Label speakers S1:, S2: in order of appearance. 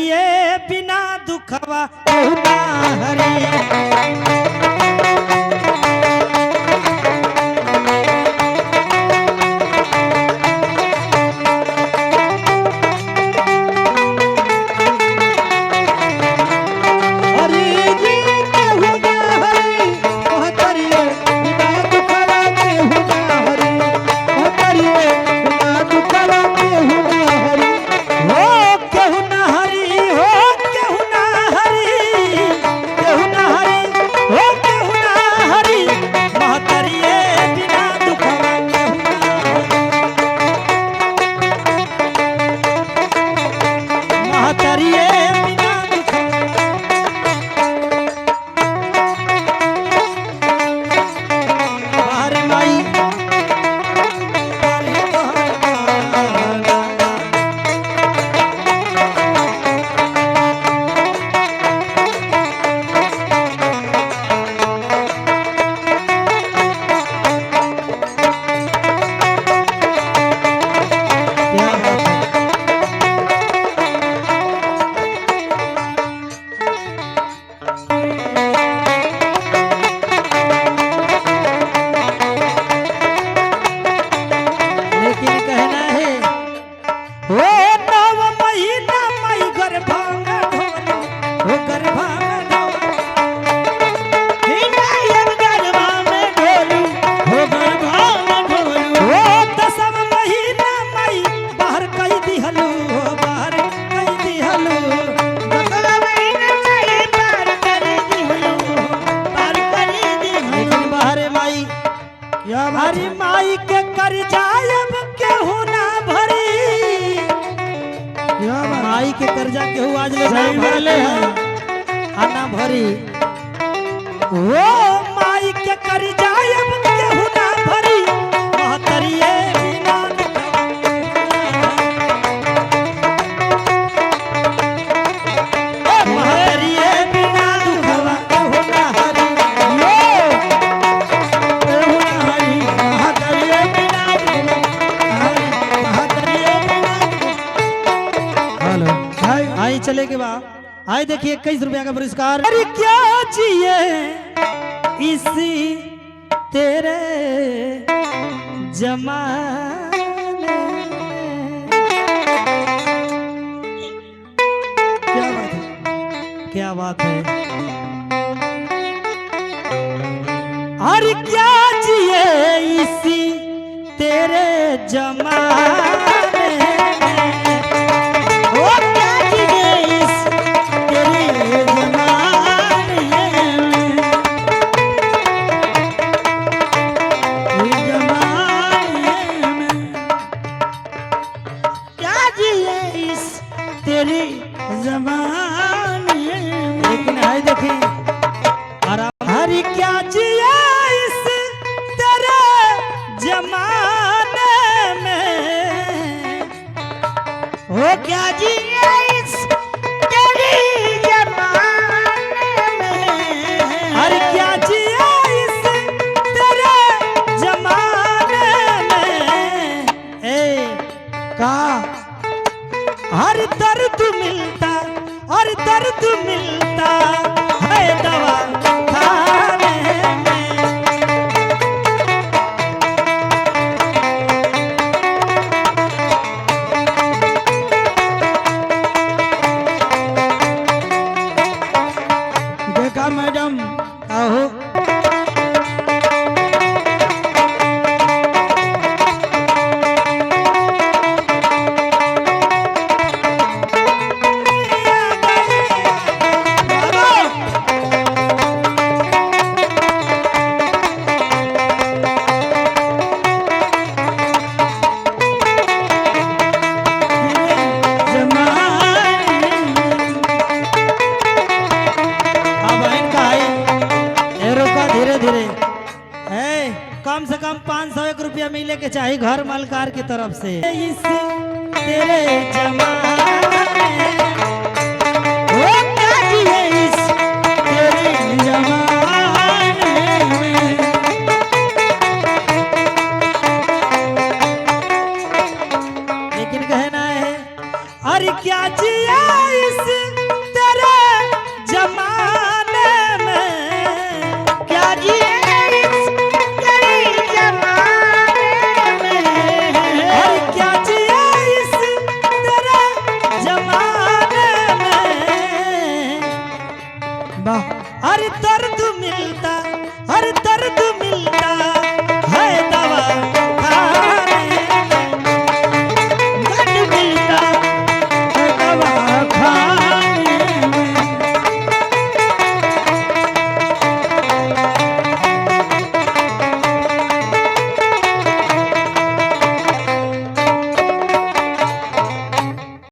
S1: महतरिए बिना दुखवा केहू ना हरी। हरी माई के कर जायब केहू ना भरी। माई के कर्जा केहू आज ले नहीं भरले है ना भरी। वो माई के कर जायब केहू ना भरी। महतरिए बिना महतरिए बिना दुखवा केहू ना हरी। आई चले के बाद आए देखिए 21 रुपया का पुरस्कार। अरे क्या जिए इसी तेरे जमाने क्या बात है, क्या बात है। अरे क्या जिए इसी तेरे जमाने तेरी जमाने। लेकिन है देखिए हरी क्या जिया इस तेरे जमाने में। हो क्या जिया इस तेरी जमाने में। हरी क्या जिया इस तेरे जमाने में। का हर दर्द मिलता और दर्द मिलता है दवा खाने में। देखा मैडम आहो कम से कम 501 रुपया मिले के चाहिए घर मालकार की तरफ से। इस तेरे जमाने हो क्या जिए इस तेरे जमाने में। लेकिन कहना है अरे क्या जिया इस तेरे जमाने में,
S2: क्या जिए